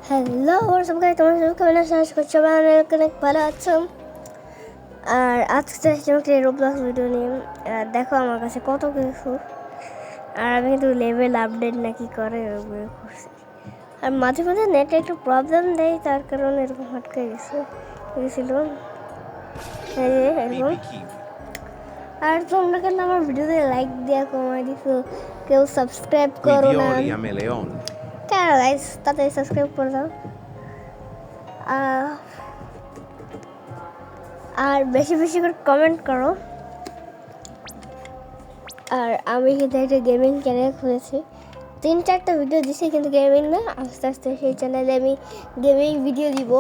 Hello সবাই, তোমার সবাই কেমন আছো? আশা করছি সবাই অনেক ভালো আছো। আর আজকে একটা রোবলক্স ভিডিও নিয়ে দেখো আমার কাছে কত কিছু। আর আমি কিন্তু লেভেল আপডেট নাকি করে ওগুলো করছি। আর মাঝে মাঝে নেটে একটু প্রবলেম দেয়, তার কারণে এরকম হটকে গেছিল এরকম। আর তোমরা কেন আমার ভিডিওতে লাইক দেওয়া কমাই দিছো, কেউ সাবস্ক্রাইব করো না কেন? গাইস তাড়াতাড়ি সাবস্ক্রাইব করে দাও আর বেশি বেশি করে কমেন্ট করো। আর আমি কিন্তু একটা গেমিং চ্যানেল খুলেছি, 3-4টা ভিডিও দিছি, কিন্তু গেমিং না, আস্তে আস্তে সেই চ্যানেলে আমি গেমিং ভিডিও দিব।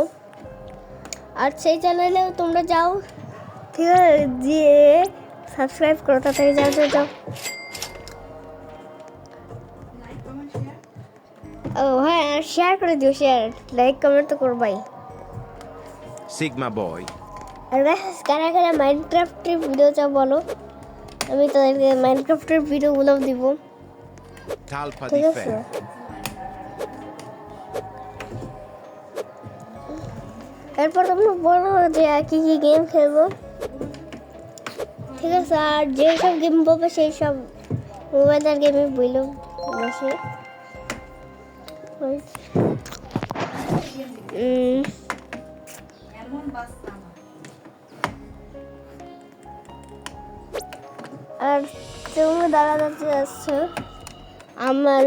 আর সেই চ্যানেলেও তোমরা যাও, ঠিক আছে, দিয়ে সাবস্ক্রাইব করো, তাড়াতাড়ি যাও যাও যাও। ও হ্যাঁ, আর শেয়ার করে দিও, শেয়ার লাইক কমেন্ট তো করবাই। সিগমা বয়। আর কারা কারা মাইনক্রাফটের ভিডিও চাও বলো, আমি তাদেরকে মাইনক্রাফটের ভিডিওগুলো দিব, ঠিক আছে? এরপর তোমরা বলো যে কি কি গেম খেলবো, ঠিক আছে? আর যেসব গেম বলবে সেই সব মোবাইলের গেমে বইলো বসে। আর তুমি দাঁড়াতে আসছো, আমার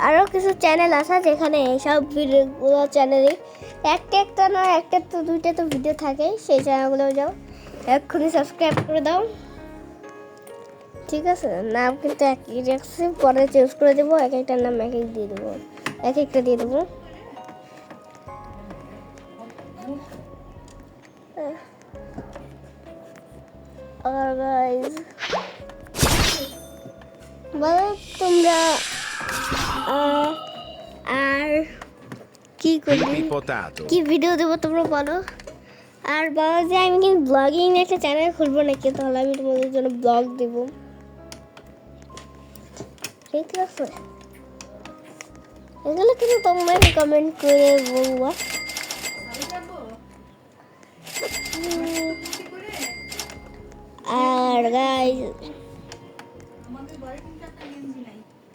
আরও কিছু চ্যানেল আছে যেখানে এইসব ভিডিওগুলো চ্যানেলে একটা না, একটা তো দুইটা তো ভিডিও থাকে, সেই চ্যানেলগুলো যাও এক্ষুনি সাবস্ক্রাইব করে দাও, ঠিক আছে? নাম কিন্তু একই রাখছি, পরে চেঞ্জ করে দেবো, এক একটার নাম এক এক দিয়ে দেবো, এক একটা দিয়ে দেবো। আর গাইস বলো তোমরা আর কি করবি, কি ভিডিও দেবো তোমরা বলো। আর বলো যে আমি কিন্তু ব্লগিং একটা চ্যানেল খুলবো নাকি, তাহলে আমি তোমাদের জন্য ব্লগ দেবো, ঠিক আছে? এগুলো কিন্তু তোমরা কমেন্ট করে বলবো। আর গাইস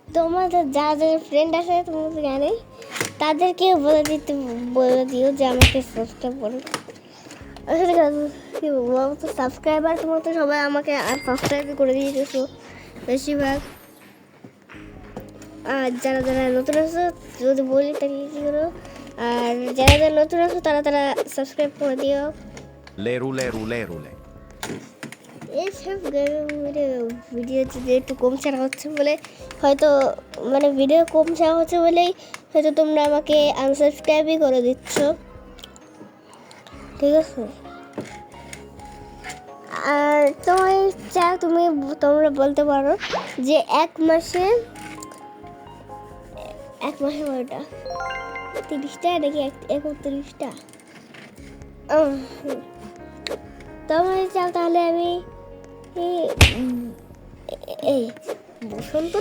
তোমাদের যাদের ফ্রেন্ড আছে তোমাদের জানে, তাদেরকে বলে দিও যে আমাকে সাবস্ক্রাইব করো। আসলে কি বলবো, আমার তো সাবস্ক্রাইবার তোমার তো সবাই আমাকে আর সাবস্ক্রাইব করে দিয়েছো বেশিরভাগ। আর যারা যারা নতুন আছো যদি বলি তাকে কী করো, আর যারা যারা নতুন আছো তারা তারা সাবস্ক্রাইব করে দিও। এইসব ভিডিও যদি একটু কম ছাড়া হচ্ছে বলে, হয়তো মানে ভিডিও কম ছাড়া হচ্ছে বলেই হয়তো তোমরা আমাকে আনসাবস্ক্রাইবই করে দিচ্ছ, ঠিক আছে? আর তোমরা বলতে পারো যে এক মাসে কয়টা, 30টা নাকি 31টা তোমরা চাও, তাহলে আমি এই বসন্ত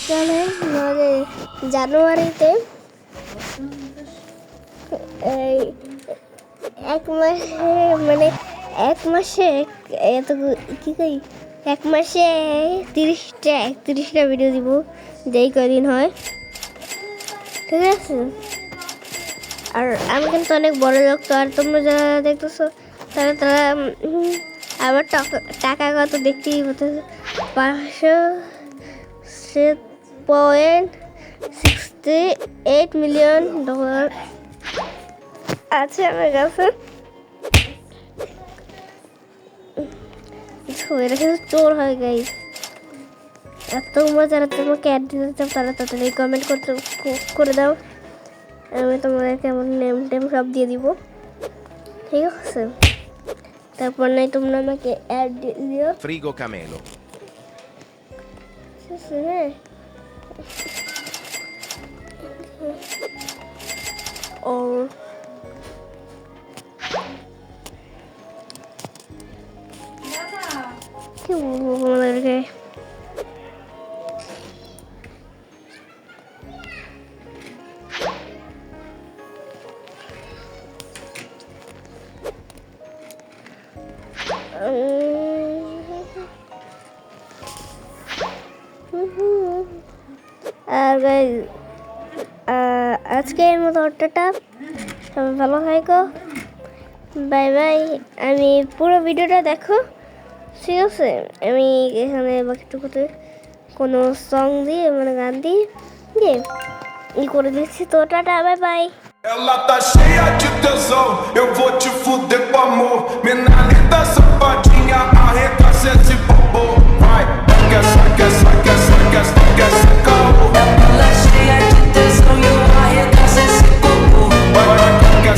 চলে জানুয়ারিতে এই এক মাসে এত কি কই, এক মাসে 31টা ভিডিও দিব, যেই কদিন হয়, ঠিক আছে? আর আমি কিন্তু অনেক বড় লোক, তো আর তোমরা যারা দেখতেছো তারা আমার টাকা কত দেখতেই হতো, $568 মিলিয়ন আছে আমার কাছে। এরা কিন্তু চোর হয় গাইস। আর তোমরা যারা তোমাকে অ্যাড দিতে চাও তারা তাড়াতাড়ি কমেন্ট করে দাও, আমি তোমাদেরকে আমার নেম টেম সব দিয়ে দিব, ঠিক আছে? তারপর নাই তোমরা আমাকে অ্যাড দিও, ফ্রিগো কামেলো। হ্যাঁ। ও কি বলবো তোমাদেরকে, আর guys, আজকে এই মতো টাটা, সবাই ভালো থাকো, বাই বাই। আমি পুরো ভিডিওটা দেখো, ঠিক আছে? আমি এখানে বাকিটুকুতে কোনো সং দিয়ে মানে গান দিয়ে করে দিচ্ছি। তো tata, bye bye. Ela tá cheia de tesão, eu vou te fuder com amor. Mina linda, safadinha, arregaça esse bobo. Vai, quer, esse caô. Ela cheia de tesão e eu arregaço esse bobo. Vai, quer,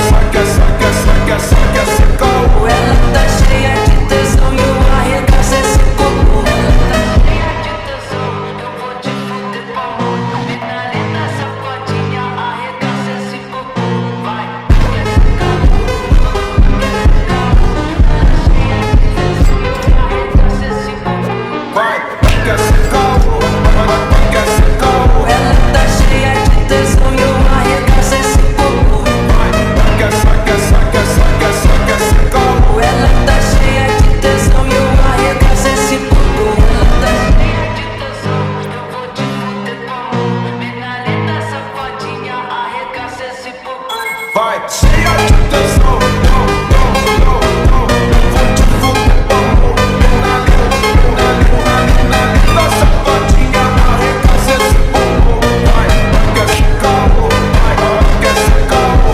esse caô. Ela tá cheia de tesão e eu arregaço esse bobo. Ela tá cheia de tesão, eu vou te fuder com amor. Mina linda, safadinha, arregaça esse bobo. Vai, quer esse caô. Vai, quer, esse caô. Ela tá cheia de tesão e eu arregaço esse bobo. Vai, quer, esse caô. Ela tá cheia de tesão e eu arregaço esse bobo. Ela tá cheia de tesão, eu vou te fuder com amor. Mina linda, safadinha, arregaça esse bobo. Vai, cheia de tesão. Eu vou te fuder com amor. Mina linda, safadinha, arregaça esse bobo. Vai, quer, esse caô. Quer, esse caô.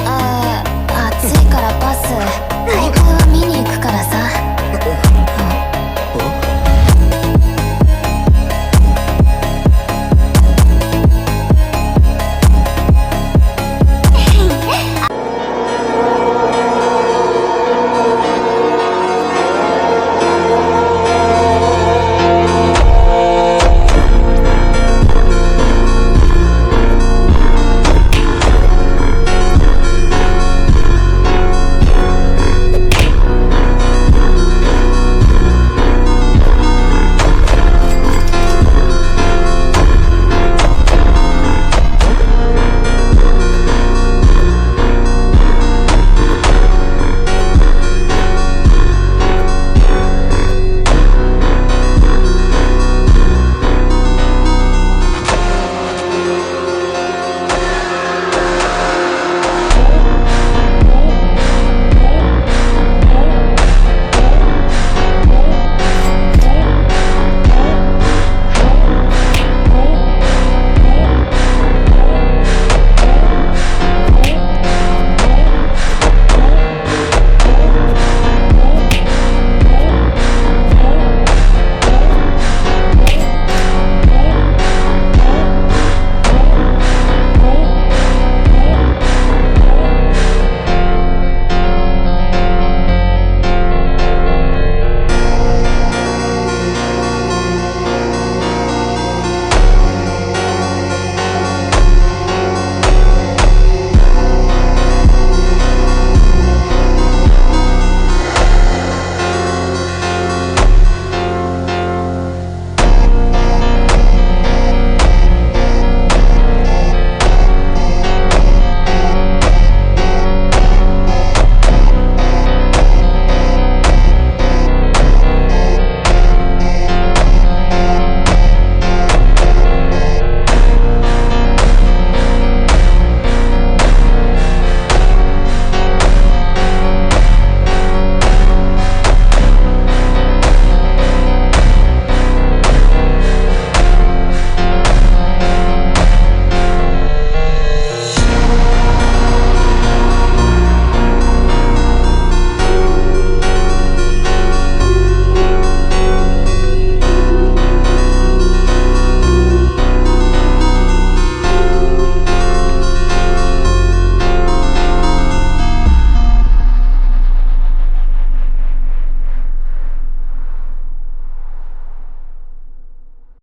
ああ、暑いからパス。大会は見に行くからさ。